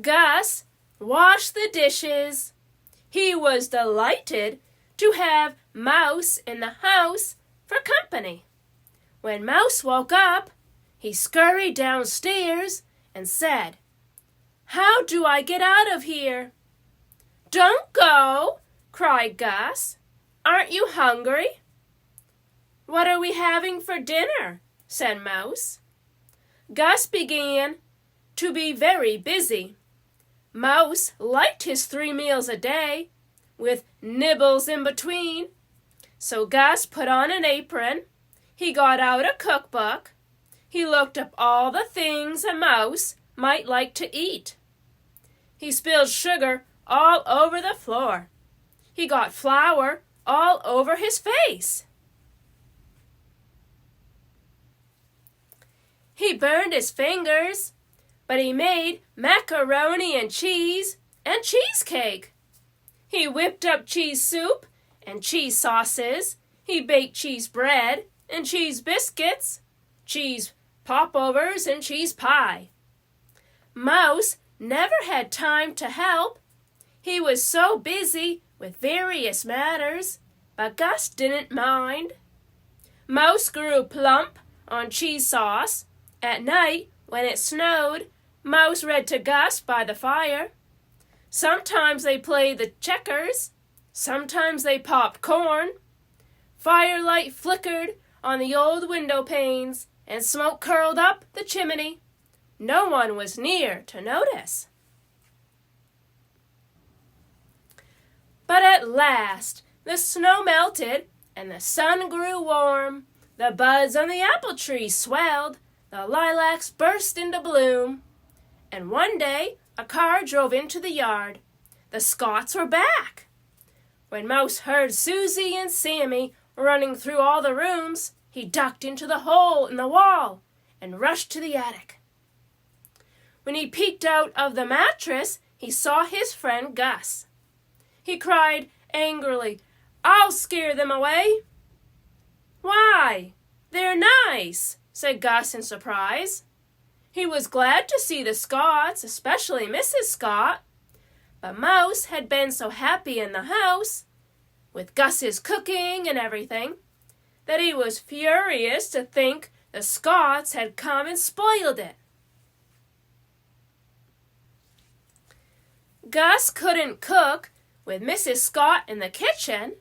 Gus washed the dishes. He was delighted to have Mouse in the house for company. When Mouse woke up, he scurried downstairs and said, "How do I get out of here?" "Don't go," cried Gus. "Aren't you hungry?" "What are we having for dinner?" said Mouse. Gus began to be very busy. Mouse liked his 3 meals a day, with nibbles in between. So Gus put on an apron. He got out a cookbook. He looked up all the things a mouse might like to eat. He spilled sugar all over the floor. He got flour all over his face. He burned his fingers, but he made macaroni and cheese and cheesecake. He whipped up cheese soup and cheese sauces. He baked cheese bread and cheese biscuits, cheese popovers and cheese pie. Mouse never had time to help. He was so busy with various matters, but Gus didn't mind. Mouse grew plump on cheese sauce. At night, when it snowed, Mouse read to Gus by the fire. Sometimes they played the checkers. Sometimes they popped corn. Firelight flickered on the old window panes, and smoke curled up the chimney. No one was near to notice. But at last the snow melted and the sun grew warm. The buds on the apple trees swelled. The lilacs burst into bloom. And one day a car drove into the yard. The Scotts were back. When Mouse heard Susie and Sammy running through all the rooms, he ducked into the hole in the wall and rushed to the attic. When he peeked out of the mattress, he saw his friend Gus. He cried angrily, "I'll scare them away." "Why? They're nice," said Gus in surprise. He was glad to see the Scotts, especially Mrs. Scott. But Mouse had been so happy in the house, with Gus's cooking and everything, that he was furious to think the Scotts had come and spoiled it. Gus couldn't cook with Mrs. Scott in the kitchen,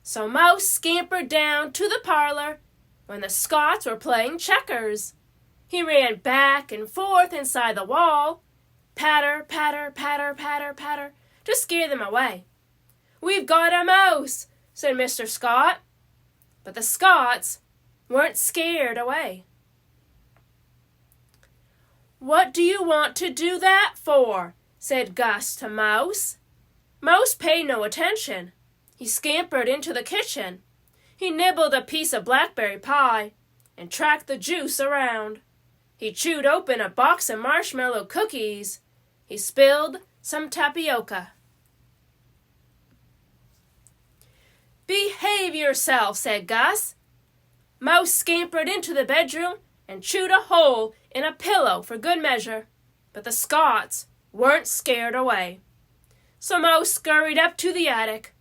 so Mouse scampered down to the parlor when the Scotts were playing checkers. He ran back and forth inside the wall, patter, patter, patter, patter, patter, to scare them away. "We've got a mouse," said Mr. Scott. But the Scotts weren't scared away. "What do you want to do that for?" said Gus to Mouse. Mouse paid no attention. He scampered into the kitchen. He nibbled a piece of blackberry pie and tracked the juice around. He chewed open a box of marshmallow cookies. He spilled some tapioca. "Behave yourself," said Gus. Mouse scampered into the bedroom and chewed a hole in a pillow for good measure, but the Scotts weren't scared away. So Mouse scurried up to the attic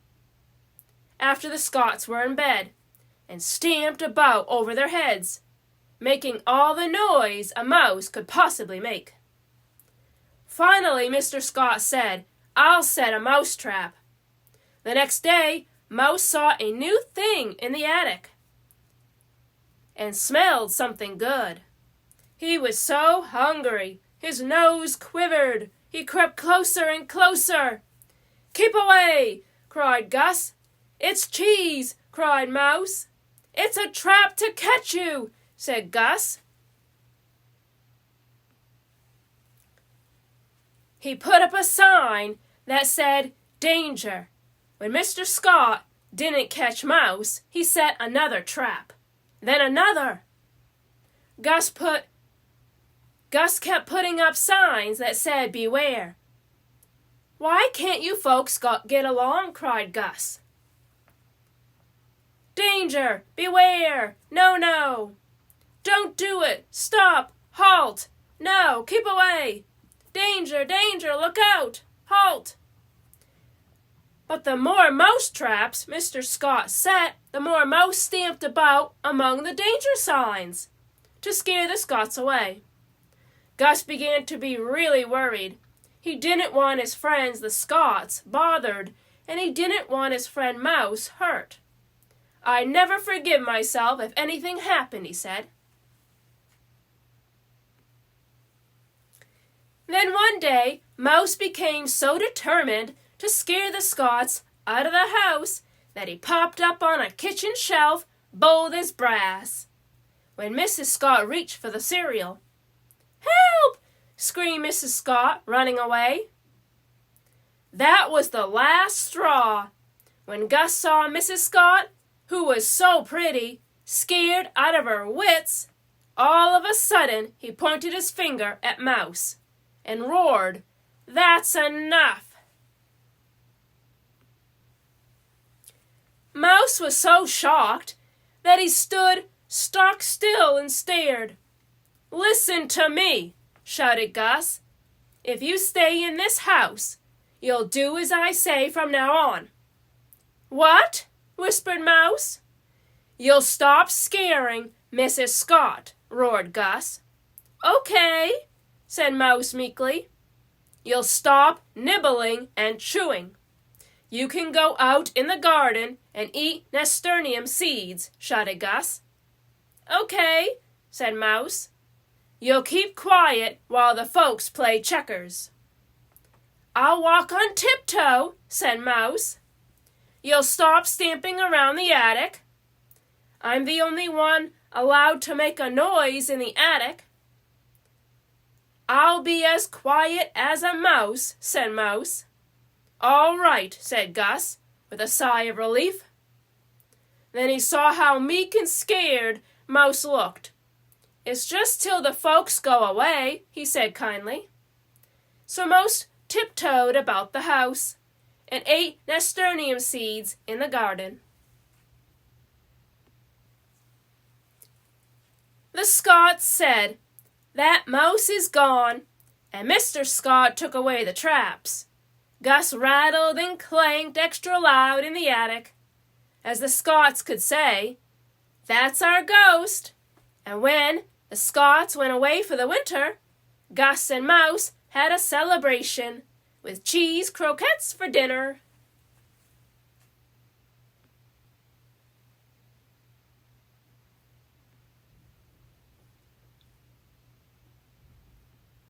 after the Scotts were in bed and stamped about over their heads, making all the noise a mouse could possibly make. Finally, Mr. Scott said, "I'll set a mouse trap." The next day, Mouse saw a new thing in the attic and smelled something good. He was so hungry, his nose quivered. He crept closer and closer. "Keep away!" cried Gus. "It's cheese!" cried Mouse. "It's a trap to catch you!" said Gus. He put up a sign that said, "Danger." When Mr. Scott didn't catch Mouse, he set another trap. Then another. Gus kept putting up signs that said, "Beware." "Why can't you folks get along?" cried Gus. "Danger! Beware! No, no! Don't do it! Stop! Halt! No! Keep away! Danger, danger, look out! Halt! But the more mouse traps Mr. Scott set, the more Mouse stamped about among the danger signs to scare the Scots away. Gus began to be really worried. He didn't want his friends, the Scots, bothered, and he didn't want his friend Mouse hurt. "I'd never forgive myself if anything happened," he said. Then one day, Mouse became so determined to scare the Scots out of the house that he popped up on a kitchen shelf, bold as brass. When Mrs. Scott reached for the cereal, "Help!" screamed Mrs. Scott, running away. That was the last straw. When Gus saw Mrs. Scott, who was so pretty, scared out of her wits, all of a sudden he pointed his finger at Mouse and roared, "That's enough!" Mouse was so shocked that he stood stock still and stared. "Listen to me," shouted Gus. "If you stay in this house, you'll do as I say from now on." "What?" whispered Mouse. "You'll stop scaring Mrs. Scott," roared Gus. "Okay," said Mouse meekly. "You'll stop nibbling and chewing. You can go out in the garden and eat nasturtium seeds," shouted Gus. "Okay," said Mouse. "You'll keep quiet while the folks play checkers." "I'll walk on tiptoe," said Mouse. "You'll stop stamping around the attic." "I'm the only one allowed to make a noise in the attic." "I'll be as quiet as a mouse," said Mouse. "All right," said Gus, with a sigh of relief. Then he saw how meek and scared Mouse looked. "It's just till the folks go away," he said kindly. So Mouse tiptoed about the house and ate nasturtium seeds in the garden. The Scots said, "That mouse is gone," and Mr. Scott took away the traps. Gus rattled and clanked extra loud in the attic, as the Scots could say, "That's our ghost." And when the Scots went away for the winter, Gus and Mouse had a celebration with cheese croquettes for dinner.